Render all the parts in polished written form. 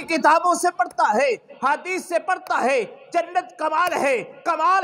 की किताबों से पढ़ता है, हदीस से पढ़ता है, जन्नत कमाल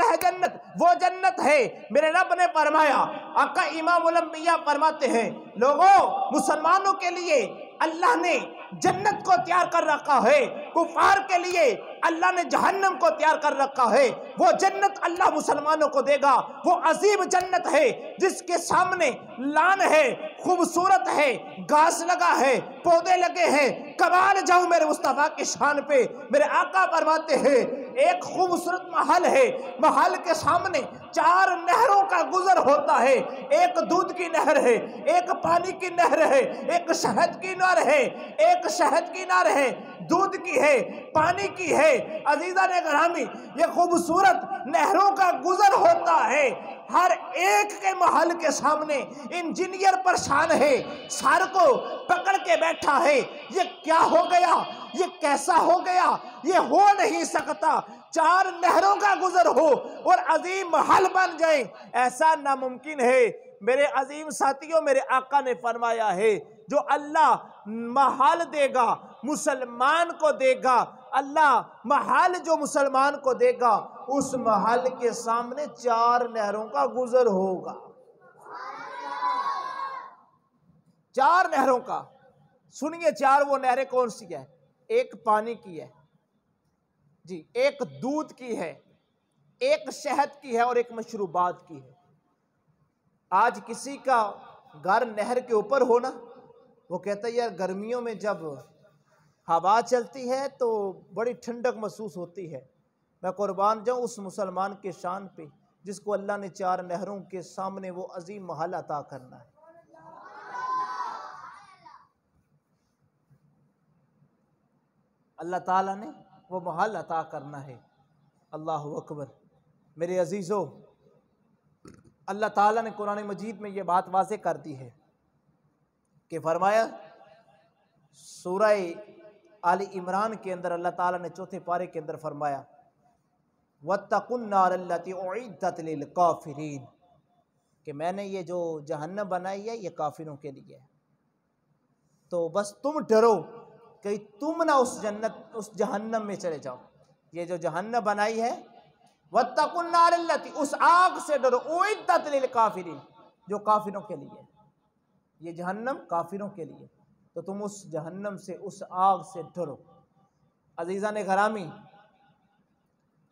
है जन्नत, वो जन्नत है। मेरे रब ने फरमाया, आका इमामुल अंबिया फरमाते हैं, लोगों मुसलमानों के लिए अल्लाह ने जन्नत को तैयार कर रखा है, कुफार के लिए अल्लाह ने जहन्नम को तैयार कर रखा है। वो जन्नत अल्लाह मुसलमानों को देगा, वो अजीब जन्नत है जिसके सामने लान है, खूबसूरत है, घास लगा है, पौधे लगे हैं। कमाल जाऊं मेरे मुस्तफा की शान पे। मेरे आका फरमाते हैं, एक खूबसूरत महल है, महल के सामने 4 नहरों का गुजर होता है। एक दूध की नहर है, एक पानी की नहर है, एक शहद की नहर है, एक शहद की नहर है, दूध की है, पानी की है। अजीजा ने ग्रामी, ये खूबसूरत नहरों का गुजर होता है। हर एक के महल के सामने इंजीनियर परेशान है, सर को पकड़ के बैठा है, ये क्या हो गया, ये कैसा हो गया, ये हो नहीं सकता। 4 नहरों का गुजर हो और अजीम महल बन जाए, ऐसा नामुमकिन है। मेरे अजीम साथियों, मेरे आका ने फरमाया है, जो अल्लाह महल देगा मुसलमान को देगा, अल्लाह महल जो मुसलमान को देगा, उस महल के सामने 4 नहरों का गुजर होगा। 4 नहरों का। सुनिए, 4 वो नहरें कौन सी है? एक पानी की है जी, एक दूध की है, एक शहद की है और एक मशरूबात की है। आज किसी का घर नहर के ऊपर हो ना, वो कहता है यार गर्मियों में जब हवा चलती है तो बड़ी ठंडक महसूस होती है। मैं कुर्बान जाऊं उस मुसलमान के शान पे जिसको अल्लाह ने 4 नहरों के सामने वो अजीम महल अता करना है। अल्लाह ताला ने वो महल अता करना है। अल्लाह अकबर। मेरे अजीज़ों, अल्लाह ताला ने कुरान मजीद में ये बात वाज़े कर दी है कि फरमाया, सूरह आली इमरान के अंदर अल्लाह ताला ने 4 पारे के अंदर फरमाया, वत्तकुन नार अल्लती उइद्दत लिल काफिरीन, कि मैंने ये जो जहन्नम बनाई है ये काफिरों के लिए है। तो बस तुम डरो कि तुम ना उस जहन्नम में चले जाओ। ये जो जहन्नम बनाई है, वत्तकुन नार अल्लती, उस आग से डरो, उइद्दत लिल काफिरीन, जो काफिरों के लिए। ये जहन्नम काफिरों के लिए, तो तुम उस जहन्नम से, उस आग से डरो। अजीज़ा ने घरामी,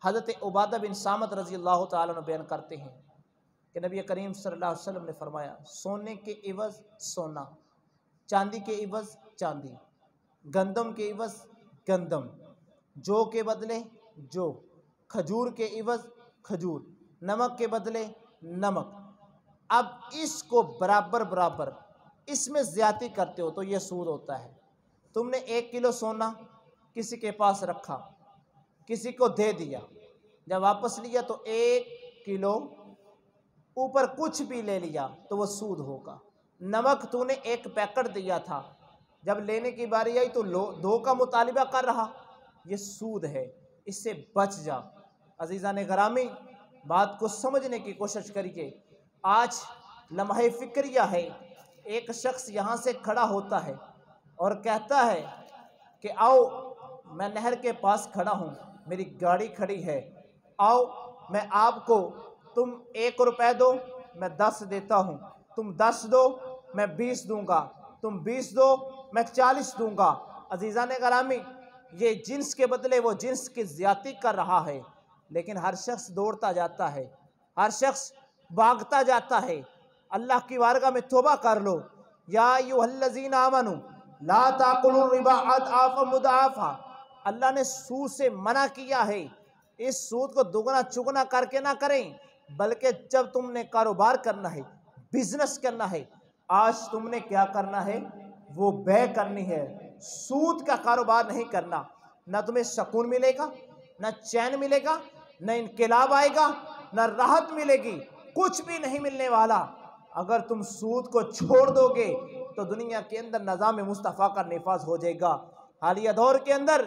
हज़रत उबादा बिन सामत रज़ी अल्लाह ताला अन्हु बयान करते हैं कि नबी करीम सल्लल्लाहु अलैहि वसल्लम ने फरमाया, सोने के इवज़ सोना, चांदी के इवज़ चांदी, गंदम के इवज़ गंदम, जौ के बदले जौ, खजूर के इवज़ खजूर, नमक के बदले नमक। अब इसको बराबर बराबर इसमें ज़्यादती करते हो तो ये सूद होता है। तुमने 1 किलो सोना किसी के पास रखा, किसी को दे दिया, जब वापस लिया तो 1 किलो ऊपर कुछ भी ले लिया तो वो सूद होगा। नमक तूने 1 पैकेट दिया था, जब लेने की बारी आई तो 2 का मुतालिबा कर रहा, ये सूद है, इससे बच जा। अजीज़ा ने गरामी, बात को समझने की कोशिश करिए। आज लम्हे फिक्रिया है, एक शख्स यहाँ से खड़ा होता है और कहता है कि आओ, मैं नहर के पास खड़ा हूँ, मेरी गाड़ी खड़ी है, आओ मैं आपको, तुम 1 रुपये दो मैं 10 देता हूँ, तुम 10 दो मैं 20 दूंगा, तुम 20 दो मैं 40 दूंगा। अजीज़ा ने गरामी, ये जिन्स के बदले वो जिन्स की ज़्यादती कर रहा है, लेकिन हर शख्स दौड़ता जाता है, हर शख्स भागता जाता है। अल्लाह की वारगाह में तौबा कर लो। या अय्युहल्लज़ीना आमनू ला ताकुलू रिबा अदआफ़ मुदाफ़ा, अल्लाह ने सूद से मना किया है। इस सूद को दुगना चुगना करके ना करें, बल्कि जब तुमने कारोबार करना है, बिजनेस करना है, आज तुमने क्या करना है, वो बै करनी है, सूद का कारोबार नहीं करना। ना तुम्हें सुकून मिलेगा, ना चैन मिलेगा, ना इनकलाब आएगा, ना राहत मिलेगी, कुछ भी नहीं मिलने वाला। अगर तुम सूद को छोड़ दोगे तो दुनिया के अंदर निज़ाम मुस्तफ़ा का निफाज हो जाएगा। हालिया दौर के अंदर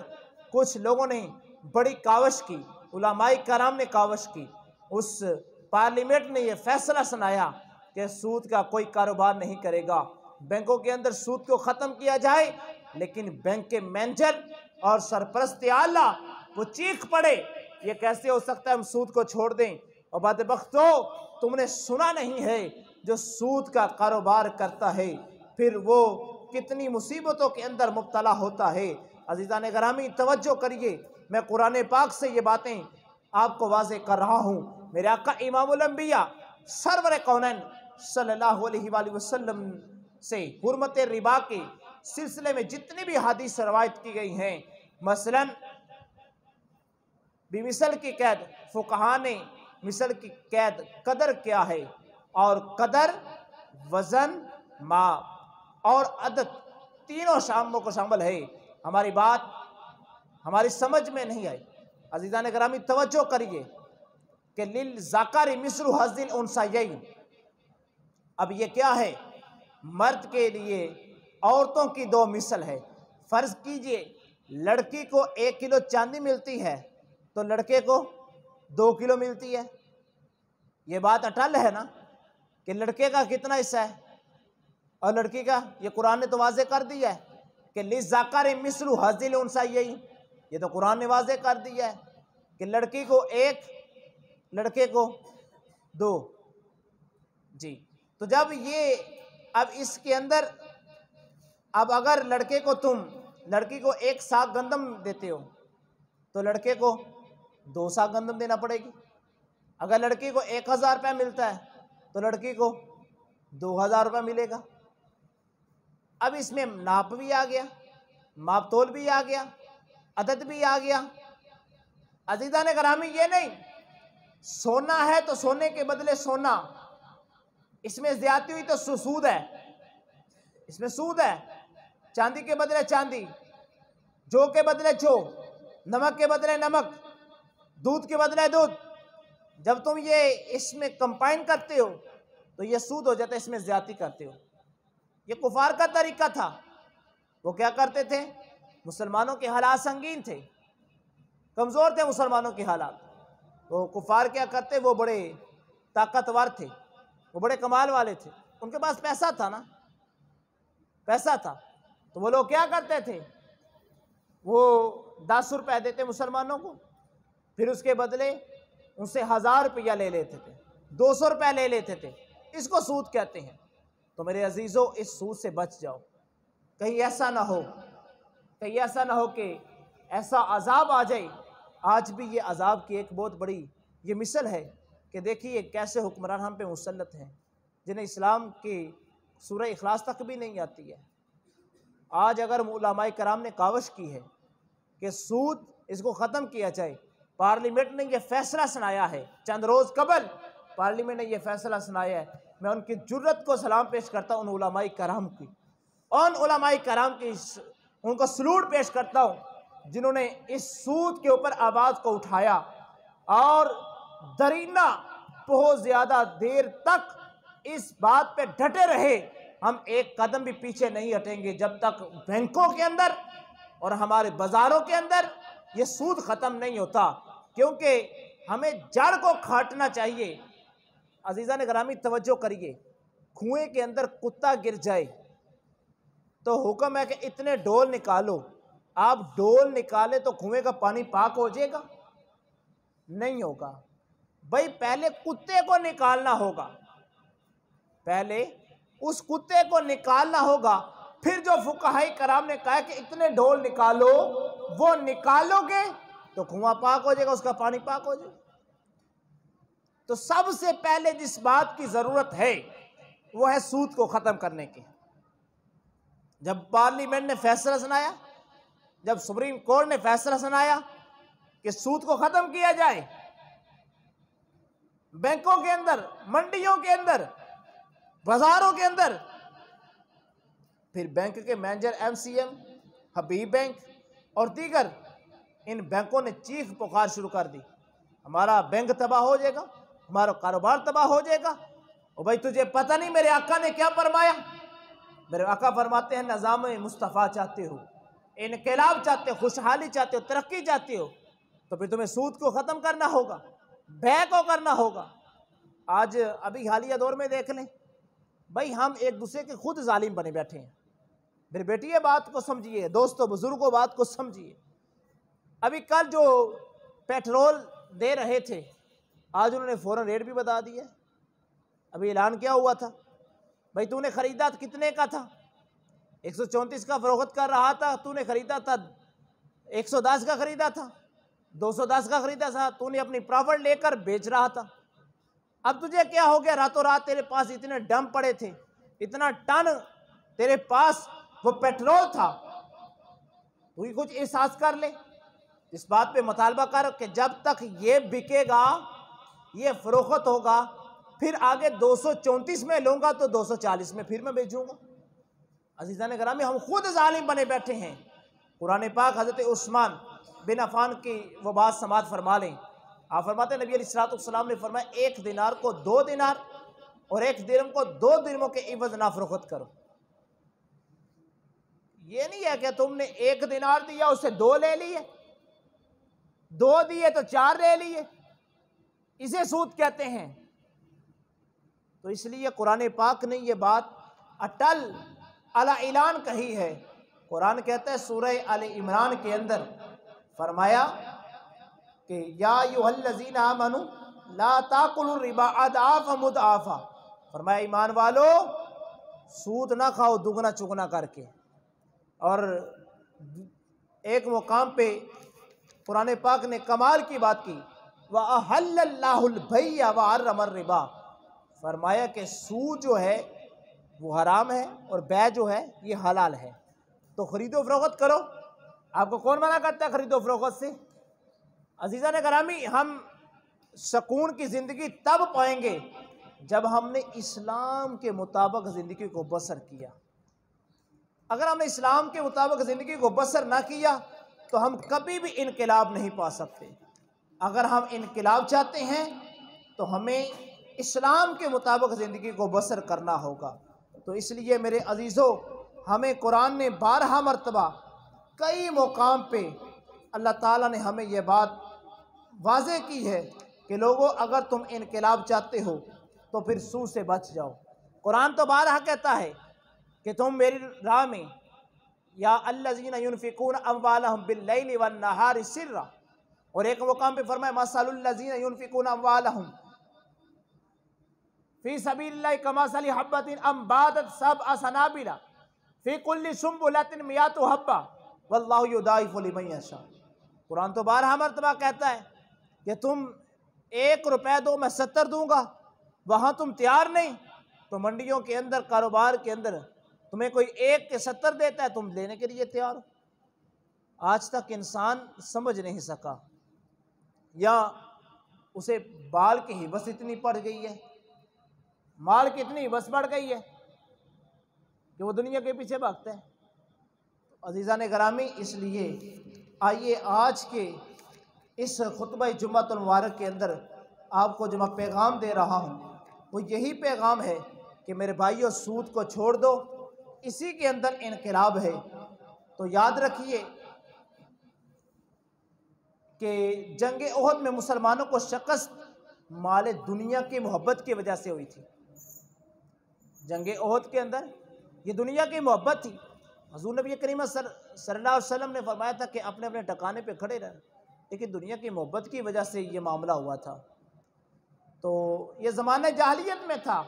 कुछ लोगों ने बड़ी कावश की, उलमाए कराम ने कावश की, उस पार्लियामेंट ने यह फैसला सुनाया कि सूद का कोई कारोबार नहीं करेगा। बैंकों के अंदर सूद को ख़त्म किया जाए, लेकिन बैंक के मैनेजर और सरपरस्त आला वो चीख पड़े, ये कैसे हो सकता है हम सूद को छोड़ दें। और बात बख्तो, तुमने सुना नहीं है जो सूद का कारोबार करता है फिर वो कितनी मुसीबतों के अंदर मुब्तला होता है। अज़ीज़ान गिरामी तवज्जो करिए, मैं कुरान पाक से ये बातें आपको वाज़े कर रहा हूँ। मेरे आका इमामुल अंबिया सरवर कौनैन सल्लल्लाहु अलैहि वसल्लम से हुर्मत रिबा के सिलसिले में जितनी भी हदीस रवायत की गई हैं, मसलन बेमिसल की कैद, फुकहा ने मिसल की कैद कदर क्या है, और कदर, वजन, माप और अदद तीनों शामों को शामिल है। हमारी बात हमारी समझ में नहीं आई। अज़ीज़ान गिरामी तवज्जो करिए कि लिल ज़ाकारी मिस्लु हज़्ज़िल उन्सायैन, अब ये क्या है, मर्द के लिए औरतों की दो मिसल है। फ़र्ज़ कीजिए लड़की को 1 किलो चांदी मिलती है तो लड़के को 2 किलो मिलती है। ये बात अटल है ना कि लड़के का कितना हिस्सा है और लड़की का, ये कुरान ने तो वाज़े कर दिया है कि लिज़्ज़ाकारी मिस्लु हज़्ज़िल उन्सायैन, ये तो कुरान ने वाज़े कर दिया है कि लड़की को 1, लड़के को 2। जी, तो जब ये अब इसके अंदर, अब अगर लड़के को तुम लड़की को 1 साग गंदम देते हो तो लड़के को 2 साग गंदम देना पड़ेगी। अगर लड़की को 1000 रुपये मिलता है तो लड़की को 2000 रुपये मिलेगा। अब इसमें नाप भी आ गया, माप तोल भी आ गया, अदद भी आ गया। अज़ीज़ान गिरामी ये नहीं सोना है तो सोने के बदले सोना, इसमें ज्यादती हुई तो सूद है, इसमें सूद है। चांदी के बदले चांदी, जौ के बदले जौ, नमक के बदले नमक, दूध के बदले दूध। जब तुम ये इसमें कंबाइन करते हो तो ये सूद हो जाता है, इसमें ज्यादती करते हो। ये कुफार का तरीका था। वो क्या करते थे, मुसलमानों के हालात संगीन थे, कमज़ोर थे मुसलमानों के हालात। वो कुफार क्या करते, वो बड़े ताकतवर थे, वो बड़े कमाल वाले थे, उनके पास पैसा था ना, पैसा था। तो वो लोग क्या करते थे, वो 10 रुपये देते मुसलमानों को, फिर उसके बदले उनसे 1000 रुपया ले लेते थे, 200 रुपये ले लेते थे। इसको सूद कहते हैं। तो मेरे अजीज़ों, इस सूद से बच जाओ। कहीं ऐसा ना हो, कहीं ऐसा ना हो कि ऐसा अजाब आ जाए। आज भी ये अजाब की एक बहुत बड़ी ये मिसल है कि देखिए कैसे हुक्मरान हम पे मुसल्लत हैं, जिन्हें इस्लाम की सूरह इखलास तक भी नहीं आती है। आज अगर उलमाए कराम ने कावश की है कि सूद इसको ख़त्म किया जाए, पार्लियामेंट ने यह फैसला सुनाया है, चंद रोज़ कबल पार्लियामेंट ने यह फैसला सुनाया है। मैं उनकी जुर्रत को सलाम पेश करता हूँ, उन उलमाए कराम की, उन उलमाए कराम की उनको सलूट पेश करता हूँ जिन्होंने इस सूद के ऊपर आवाज़ को उठाया और दरीना बहुत ज़्यादा देर तक इस बात पे डटे रहे। हम एक कदम भी पीछे नहीं हटेंगे जब तक बैंकों के अंदर और हमारे बाज़ारों के अंदर ये सूद ख़त्म नहीं होता, क्योंकि हमें जड़ को काटना चाहिए। अज़ीज़ान गिरामी तवज्जो करिए, कुएं के अंदर कुत्ता गिर जाए तो हुक्म है कि इतने डोल निकालो। आप डोल निकाले तो कुएं का पानी पाक हो जाएगा? नहीं होगा भाई, पहले कुत्ते को निकालना होगा, पहले उस कुत्ते को निकालना होगा। फिर जो फुकाहाई कराम ने कहा कि इतने डोल निकालो, वो निकालोगे तो कुआं पाक हो जाएगा, उसका पानी पाक हो जाएगा। तो सबसे पहले जिस बात की जरूरत है वो है सूद को खत्म करने की। जब पार्लियामेंट ने फैसला सुनाया, जब सुप्रीम कोर्ट ने फैसला सुनाया कि सूद को खत्म किया जाए, बैंकों के अंदर, मंडियों के अंदर, बाजारों के अंदर, फिर बैंक के मैनेजर MCM, हबीब बैंक और दीगर इन बैंकों ने चीख पुकार शुरू कर दी, हमारा बैंक तबाह हो जाएगा, हमारा कारोबार तबाह हो जाएगा। और भाई तुझे पता नहीं मेरे आका ने क्या फरमाया? मेरे आका फरमाते हैं निज़ाम मुस्तफ़ा चाहते हो, इनकलाब चाहते हो, खुशहाली चाहते हो, तरक्की चाहते हो, तो फिर तुम्हें सूद को ख़त्म करना होगा, व्यय को करना होगा। आज अभी हालिया दौर में देख लें भाई, हम एक दूसरे के खुद जालिम बने बैठे हैं। मेरे बेटी ये बात को समझिए, दोस्तों बुजुर्गों बात को समझिए। अभी कल जो पेट्रोल दे रहे थे, आज उन्होंने फ़ौरन रेट भी बता दिया। अभी ऐलान क्या हुआ था, भाई तूने ख़रीदा कितने का था, 134 का फ़रोख्त कर रहा था, तूने ख़रीदा था 110 का ख़रीदा था, 210 का ख़रीदा था, तूने अपनी प्रॉफिट लेकर बेच रहा था। अब तुझे क्या हो गया, रातों रात तेरे पास इतने डम पड़े थे, इतना टन तेरे पास वो पेट्रोल था, तू ही कुछ एहसास कर ले। इस बात पे मुतालबा कर कि जब तक ये बिकेगा, ये फ़रोख्त होगा, फिर आगे 234 में लूँगा तो 240 में फिर मैं बेचूँगा। अज़ीज़ान गिरामी, हम खुद जालिम बने बैठे हैं। कुरान पाक हज़रत उस्मान बिन अफ़ान की वो बात समात फरमा लें। आप फरमाते नबी अलैहिस्सलाम ने फरमाया, 1 दिनार को 2 दिनार और 1 दिरहम को 2 दिरहमों के इवज़ ना फ़रोख्त करो। ये नहीं है कि तुमने 1 दिनार दिया उससे 2 ले लिए, 2 दिए तो 4 ले लिए, इसे सूद कहते हैं। तो इसलिए कुरान पाक ने ये बात अटल अला ऐलान कही है। कुरान कहता है सूरह आले इमरान के अंदर फरमाया कि या अय्युहल्लज़ीना आमनू ला ताकुलुर रिबा अदआफ़ मुदआफ़ा, फरमाया ईमान वालो सूद ना खाओ दुगना चुगना करके। और एक मुकाम पे कुरान पाक ने कमाल की बात की, व अहल्लल्लाहुल बैअ व हर्रमर रिबा, फरमाया कि सूद जो है वो हराम है और बै जो है ये हलाल है। तो ख़रीदो फ़रोख्त करो, आपको कौन मना करता है ख़रीदो फ़रोख्त से। अज़ीज़ान गिरामी, हम सुकून की ज़िंदगी तब पाएंगे जब हमने इस्लाम के मुताबिक ज़िंदगी को बसर किया। अगर हमने इस्लाम के मुताबिक ज़िंदगी को बसर ना किया तो हम कभी भी इनकलाब नहीं पा सकते। अगर हम इनकलाब चाहते हैं तो हमें इस्लाम के मुताबिक ज़िंदगी को बसर करना होगा। तो इसलिए मेरे अजीज़ों, हमें कुरान ने 12 मरतबा कई मुकाम पे अल्लाह ताला ने हमें यह बात वाज़े की है कि लोगों, अगर तुम इनकलाब चाहते हो तो फिर सूद से बच जाओ। कुरान तो 12 कहता है कि तुम मेरी राह में, या अल्लज़ीना युनफ़िकून अम्वालहुम बिल्लैलि वन्नहारि सिर्रा, और एक मुकाम पे फरमाया मसलुल लज़ीना युनफ़िकून अम्वालहुम फ़ी सबीलिल्लाहि कमसली हब्बतिन अम्बातत सबअ सनाबिला फ़ी कुल्लि सुम्बुलतिन मियातु हब्बा वल्लाहु युदाइफ़ु लिमन यशा। कुरान तो 12 मरतबा कहता है कि तुम 1 रुपया दो मैं 70 दूंगा, वहाँ तुम तैयार नहीं तो मंडियों के अंदर, कारोबार के अंदर तुम्हें कोई 1 के 70 देता है, तुम लेने के लिए तैयार हो। आज तक इंसान समझ नहीं सका, या उसे बाल की हिवस इतनी पड़ गई है, माल की इतनी हिवस बढ़ गई है कि वो दुनिया के पीछे भागता है। तो अज़ीज़ान गिरामी, इसलिए आइए आज के इस खुतबा जुम्मतुल मुबारक के अंदर आपको जो मैं पैगाम दे रहा हूँ वो यही पैगाम है कि मेरे भाइयों, सूद को छोड़ दो, इसी के अंदर इनकलाब है। तो याद रखिए कि जंग ओहद में मुसलमानों को शिकस्त माल दुनिया की मोहब्बत की वजह से हुई थी। जंग ओहद के अंदर ये दुनिया की मोहब्बत थी। हुज़ूर नबी करीम सल्लल्लाहु अलैहि वसल्लम ने फरमाया था कि अपने अपने ठिकाने पे खड़े रहें, लेकिन दुनिया की मोहब्बत की वजह से ये मामला हुआ था। तो ये ज़माने जाहिलियत में था,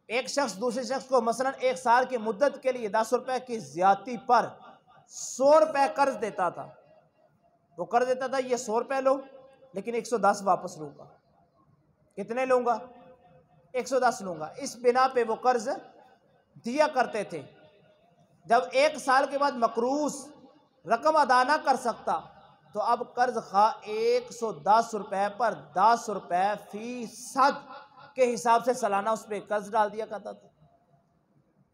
एक शख्स दूसरे शख्स को मसलन 1 साल की मुद्दत के लिए 10 रुपए की ज़्यादती पर 100 रुपए कर्ज देता था। वो कर्ज देता था, ये 100 रुपए लो लेकिन 110 वापस लूँगा। कितने लूँगा? 110 लूँगा। इस बिना पे वो कर्ज दिया करते थे। जब 1 साल के बाद मकरूज़ रकम अदा ना कर सकता तो अब कर्ज खा 110 रुपए पर 10 रुपए फ़ीसद के हिसाब से सालाना उस पर कर्ज डाल दिया करता था।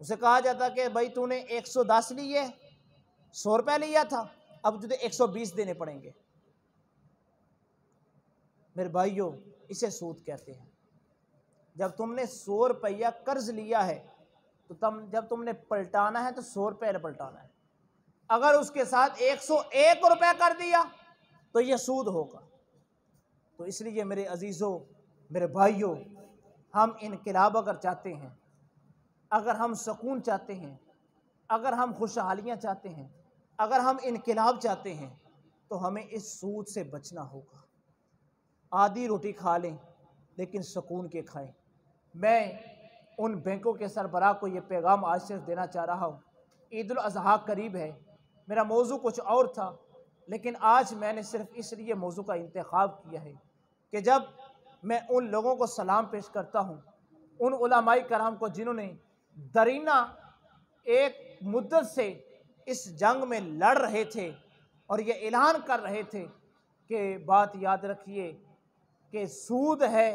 उसे कहा जाता कि भाई तूने 110 लिए, 100 रुपये लिया था, अब तुझे 120 देने पड़ेंगे। मेरे भाइयों, इसे सूद कहते हैं। जब तुमने 100 रुपया कर्ज लिया है तो जब तुमने पलटाना है तो 100 रुपये पलटाना है। अगर उसके साथ 101 रुपये कर दिया तो यह सूद होगा। तो इसलिए मेरे अजीज़ों, मेरे भाइयों, हम इनकलाब अगर चाहते हैं, अगर हम सुकून चाहते हैं, अगर हम खुशहालियाँ चाहते हैं, अगर हम इनकलाब चाहते हैं तो हमें इस सूद से बचना होगा। आधी रोटी खा लें लेकिन सुकून के खाएं। मैं उन बैंकों के सरबराह को ये पैगाम आज सिर्फ देना चाह रहा हूँ। ईद उल अज़हा करीब है, मेरा मौजू कुछ और था, लेकिन आज मैंने सिर्फ इसलिए मौजू का इंतखाब किया है कि जब मैं उन लोगों को सलाम पेश करता हूँ, उन उलमाए कराम को जिन्होंने दरीना एक मुद्दत से इस जंग में लड़ रहे थे और ये ऐलान कर रहे थे कि बात याद रखिए कि सूद है,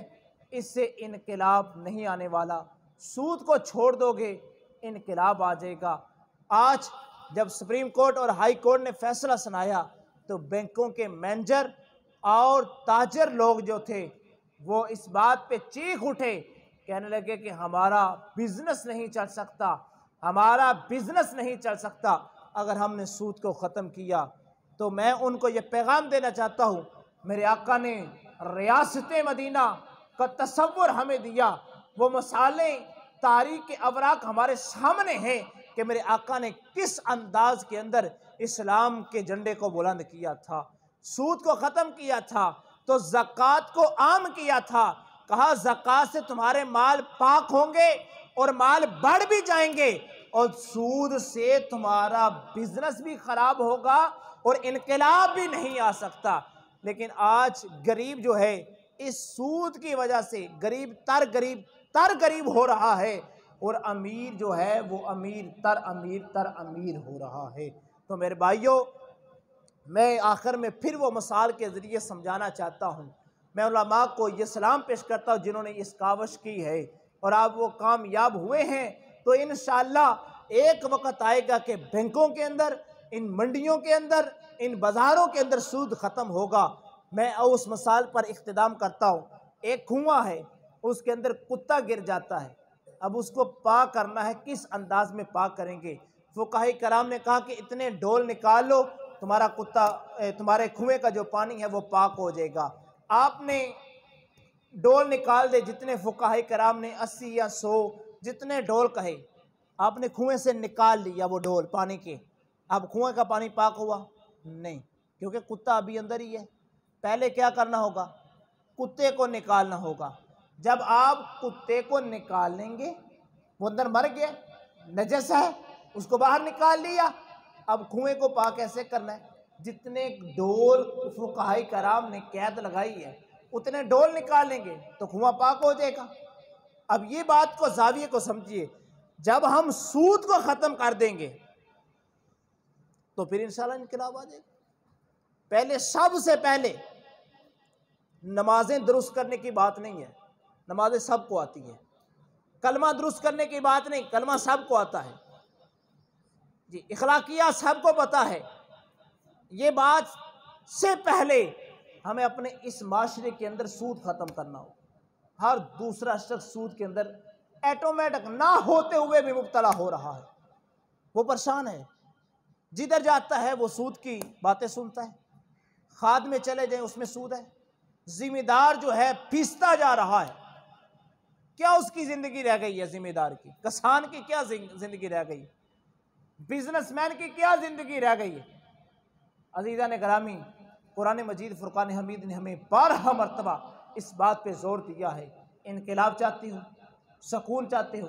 इससे इनकलाब नहीं आने वाला, सूद को छोड़ दोगे इनकलाब आ जाएगा। आज जब सुप्रीम कोर्ट और हाई कोर्ट ने फैसला सुनाया तो बैंकों के मैनेजर और ताजर लोग जो थे वो इस बात पे चीख उठे, कहने लगे कि हमारा बिजनेस नहीं चल सकता, हमारा बिजनेस नहीं चल सकता अगर हमने सूद को ख़त्म किया। तो मैं उनको ये पैगाम देना चाहता हूँ, मेरे आका ने रियासत मदीना का तस्वुर हमें दिया, वो मसाले तारीख के अवराक हमारे सामने हैं कि मेरे आका ने किस अंदाज के अंदर इस्लाम के झंडे को बुलंद किया था, सूद को ख़त्म किया था, तो ज़कात को आम किया था। कहा ज़कात से तुम्हारे माल पाक होंगे और माल बढ़ भी जाएंगे और सूद से तुम्हारा बिजनेस भी खराब होगा और इनकलाब भी नहीं आ सकता। लेकिन आज गरीब जो है इस सूद की वजह से गरीब तर गरीब हो रहा है और अमीर जो है वो अमीर तर अमीर हो रहा है। तो मेरे भाइयों, मैं आखिर में फिर वो मिसाल के ज़रिए समझाना चाहता हूँ। मैं उलमा को ये सलाम पेश करता हूँ जिन्होंने इस कावश की है और आप वो कामयाब हुए हैं। तो इंशाअल्लाह एक वक़्त आएगा कि बैंकों के अंदर, इन मंडियों के अंदर, इन बाज़ारों के अंदर सूद ख़त्म होगा। मैं उस मिसाल पर इख्तिताम करता हूँ। एक कुआं है, उसके अंदर कुत्ता गिर जाता है, अब उसको पाक करना है, किस अंदाज में पाक करेंगे? फुक़हा कराम ने कहा कि इतने डोल निकाल लो, तुम्हारा कुत्ता, तुम्हारे कुएं का जो पानी है वो पाक हो जाएगा। आपने डोल निकाल दे, जितने फुक़हा कराम ने 80 या 100 जितने डोल कहे, आपने कुएं से निकाल लिया वो डोल पानी के, अब कुएं का पानी पाक हुआ? नहीं, क्योंकि कुत्ता अभी अंदर ही है। पहले क्या करना होगा? कुत्ते को निकालना होगा। जब आप कुत्ते को निकाल लेंगे, वो अंदर मर गया, नजस है, उसको बाहर निकाल लिया, अब कुएं को पाक कैसे करना है? जितने डोल फुक़हा कराम ने कैद लगाई है उतने डोल निकाल लेंगे तो कुआं पाक हो जाएगा। अब ये बात को, ज़ाविये को समझिए, जब हम सूद को ख़त्म कर देंगे तो फिर इंशाअल्लाह इनकलाब आ जाएगा। पहले, सबसे पहले नमाजें दुरुस्त करने की बात नहीं है, नमाजें सबको आती है। कलमा दुरुस्त करने की बात नहीं, कलमा सबको आता है जी, इखलाकियात सबको पता है। ये बात से पहले हमें अपने इस माशरे के अंदर सूद ख़त्म करना हो। हर दूसरा शख्स सूद के अंदर ऑटोमेटिक ना होते हुए भी मुब्तला हो रहा है, वो परेशान है, जिधर जाता है वो सूद की बातें सुनता है। खाद में चले जाए उसमें सूद है, जिम्मेदार जो है पिसता जा रहा है। क्या उसकी ज़िंदगी रह गई है? जिम्मेदार की, किसान की क्या ज़िंदगी रह गई? बिजनेसमैन की क्या ज़िंदगी रह गई है? अज़ीज़ा ने ग्रामी, कुरान मजीद फुरकान हमीद ने हमें 12 मरतबा इस बात पे जोर दिया है, इनकलाब चाहते हो, सुकून चाहते हो,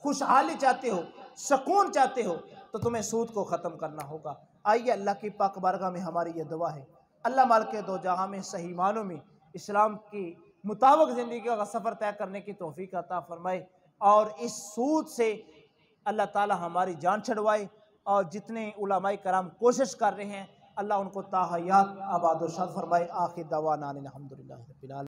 खुशहाली चाहते हो, सुकून चाहते हो, तो तुम्हें सूद को ख़त्म करना होगा। आइए अल्लाह की पाक बारगाह में हमारी ये दुआ है, अल्लाह माल के दो जहां में सही मानों में इस्लाम की मुताबिक ज़िंदगी का सफ़र तय करने की तौफीक अता फरमाए और इस सूद से अल्लाह ताला हमारी जान छुड़वाए। और जितने उलमाए कराम कोशिश कर रहे हैं, अल्लाह उनको ताहयात आबाद व शाद फरमाए। आखिर दवाना अनिल हम्दुलिल्लाहि रब्बिल आलमीन।